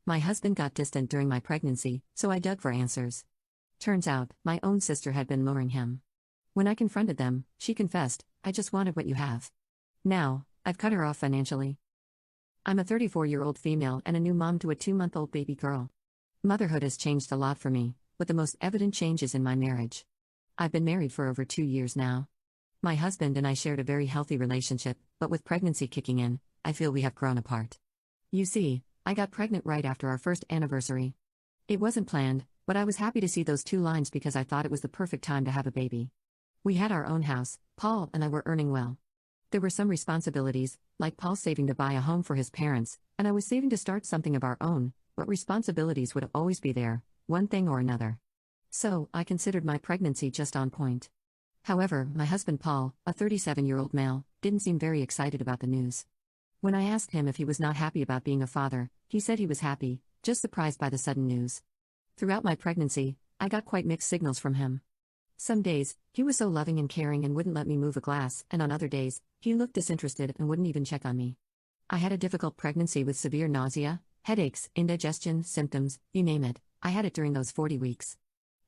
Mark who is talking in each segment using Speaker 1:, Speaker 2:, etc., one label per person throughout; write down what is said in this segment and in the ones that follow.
Speaker 1: My husband got distant during my pregnancy, so I dug for answers. Turns out, my own sister had been luring him. When I confronted them, she confessed, "I just wanted what you have." Now, I've cut her off financially. I'm a 34-year-old female and a new mom to a 2-month-old baby girl. Motherhood has changed a lot for me, but the most evident change is in my marriage. I've been married for over 2 years now. My husband and I shared a very healthy relationship, but with pregnancy kicking in, I feel we have grown apart. You see, I got pregnant right after our first anniversary. It wasn't planned, but I was happy to see those 2 lines because I thought it was the perfect time to have a baby. We had our own house, Paul and I were earning well. There were some responsibilities, like Paul saving to buy a home for his parents, and I was saving to start something of our own, but responsibilities would always be there, one thing or another. So, I considered my pregnancy just on point. However, my husband Paul, a 37-year-old male, didn't seem very excited about the news. When I asked him if he was not happy about being a father, he said he was happy, just surprised by the sudden news. Throughout my pregnancy, I got quite mixed signals from him. Some days, he was so loving and caring and wouldn't let me move a glass, and on other days, he looked disinterested and wouldn't even check on me. I had a difficult pregnancy with severe nausea, headaches, indigestion, symptoms, you name it. I had it during those 40 weeks.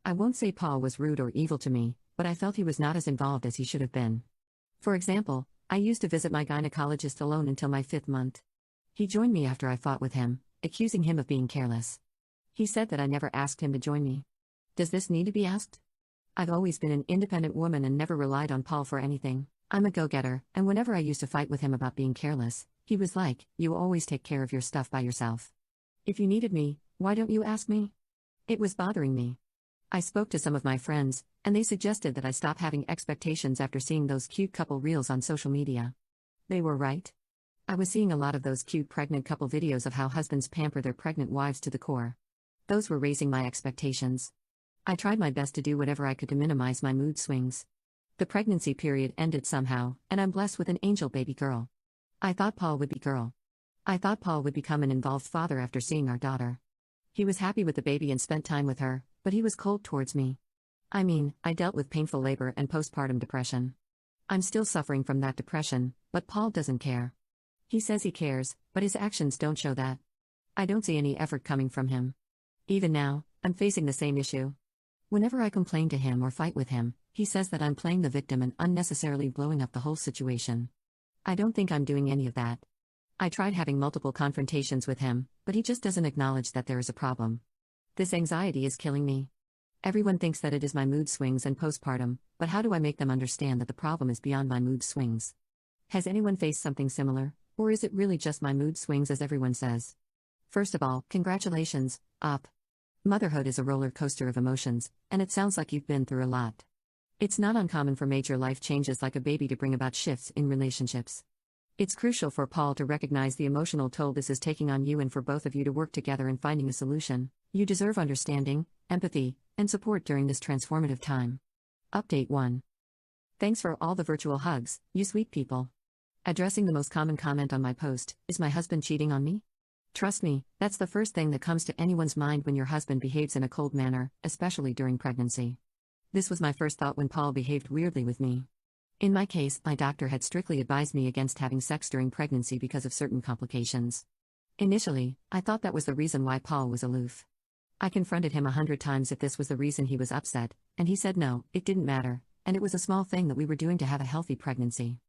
Speaker 1: I won't say Paul was rude or evil to me, but I felt he was not as involved as he should have been. For example, I used to visit my gynecologist alone until my 5th month. He joined me after I fought with him, accusing him of being careless. He said that I never asked him to join me. Does this need to be asked? I've always been an independent woman and never relied on Paul for anything. I'm a go-getter, and whenever I used to fight with him about being careless, he was like, "You always take care of your stuff by yourself. If you needed me, why don't you ask me?" It was bothering me. I spoke to some of my friends, and they suggested that I stop having expectations after seeing those cute couple reels on social media. They were right. I was seeing a lot of those cute pregnant couple videos of how husbands pamper their pregnant wives to the core. Those were raising my expectations. I tried my best to do whatever I could to minimize my mood swings. The pregnancy period ended somehow, and I'm blessed with an angel baby girl. I thought Paul would become an involved father after seeing our daughter. He was happy with the baby and spent time with her, but he was cold towards me. I dealt with painful labor and postpartum depression. I'm still suffering from that depression, but Paul doesn't care. He says he cares, but his actions don't show that. I don't see any effort coming from him. Even now, I'm facing the same issue. Whenever I complain to him or fight with him, he says that I'm playing the victim and unnecessarily blowing up the whole situation. I don't think I'm doing any of that. I tried having multiple confrontations with him, but he just doesn't acknowledge that there is a problem. This anxiety is killing me. Everyone thinks that it is my mood swings and postpartum, but how do I make them understand that the problem is beyond my mood swings? Has anyone faced something similar, or is it really just my mood swings as everyone says? First of all, congratulations, Op. Motherhood is a roller coaster of emotions, and it sounds like you've been through a lot. It's not uncommon for major life changes like a baby to bring about shifts in relationships. It's crucial for Paul to recognize the emotional toll this is taking on you and for both of you to work together in finding a solution. You deserve understanding, empathy, and support during this transformative time. Update 1. Thanks for all the virtual hugs, you sweet people. Addressing the most common comment on my post, is my husband cheating on me? Trust me, that's the first thing that comes to anyone's mind when your husband behaves in a cold manner, especially during pregnancy. This was my first thought when Paul behaved weirdly with me. In my case, my doctor had strictly advised me against having sex during pregnancy because of certain complications. Initially, I thought that was the reason why Paul was aloof. I confronted him 100 times if this was the reason he was upset, and he said no, it didn't matter, and it was a small thing that we were doing to have a healthy pregnancy.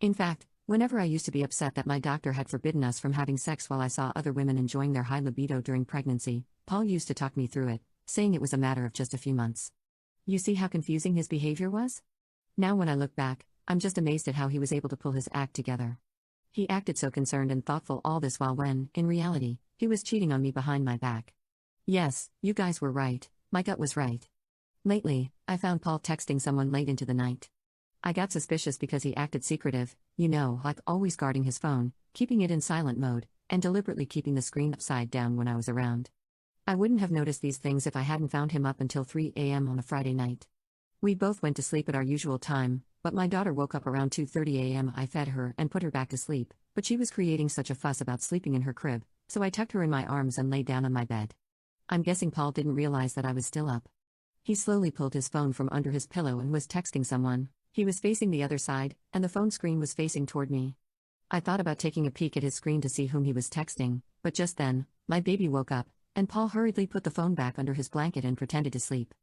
Speaker 1: In fact, whenever I used to be upset that my doctor had forbidden us from having sex while I saw other women enjoying their high libido during pregnancy, Paul used to talk me through it, saying it was a matter of just a few months. You see how confusing his behavior was? Now when I look back, I'm just amazed at how he was able to pull his act together. He acted so concerned and thoughtful all this while when, in reality, he was cheating on me behind my back. Yes, you guys were right, my gut was right. Lately, I found Paul texting someone late into the night. I got suspicious because he acted secretive, like always guarding his phone, keeping it in silent mode, and deliberately keeping the screen upside down when I was around. I wouldn't have noticed these things if I hadn't found him up until 3 a.m. on a Friday night. We both went to sleep at our usual time, but my daughter woke up around 2:30 a.m. I fed her and put her back to sleep, but she was creating such a fuss about sleeping in her crib, so I tucked her in my arms and lay down on my bed. I'm guessing Paul didn't realize that I was still up. He slowly pulled his phone from under his pillow and was texting someone. He was facing the other side, and the phone screen was facing toward me. I thought about taking a peek at his screen to see whom he was texting, but just then, my baby woke up, and Paul hurriedly put the phone back under his blanket and pretended to sleep.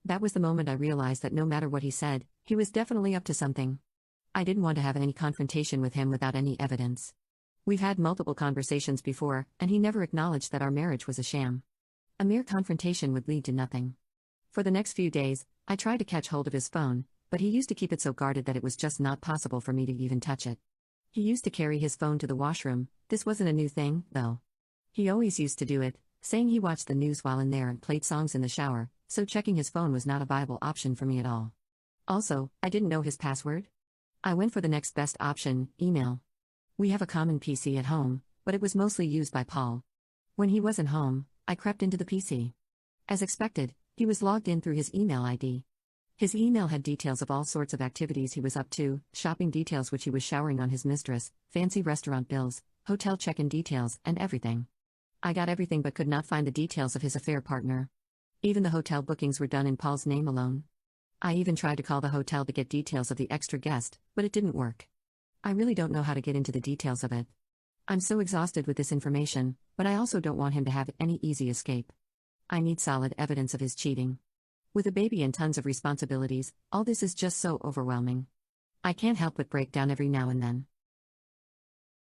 Speaker 1: That was the moment I realized that no matter what he said, he was definitely up to something. I didn't want to have any confrontation with him without any evidence. We've had multiple conversations before, and he never acknowledged that our marriage was a sham. A mere confrontation would lead to nothing. For the next few days, I tried to catch hold of his phone, but he used to keep it so guarded that it was just not possible for me to even touch it. He used to carry his phone to the washroom. This wasn't a new thing, though. He always used to do it, saying he watched the news while in there and played songs in the shower, so checking his phone was not a viable option for me at all. Also, I didn't know his password. I went for the next best option, email. We have a common PC at home, but it was mostly used by Paul. When he wasn't home, I crept into the PC. As expected, he was logged in through his email ID. His email had details of all sorts of activities he was up to, shopping details which he was showering on his mistress, fancy restaurant bills, hotel check-in details, and everything. I got everything but could not find the details of his affair partner. Even the hotel bookings were done in Paul's name alone. I even tried to call the hotel to get details of the extra guest, but it didn't work. I really don't know how to get into the details of it. I'm so exhausted with this information, but I also don't want him to have any easy escape. I need solid evidence of his cheating. With a baby and tons of responsibilities, all this is just so overwhelming. I can't help but break down every now and then.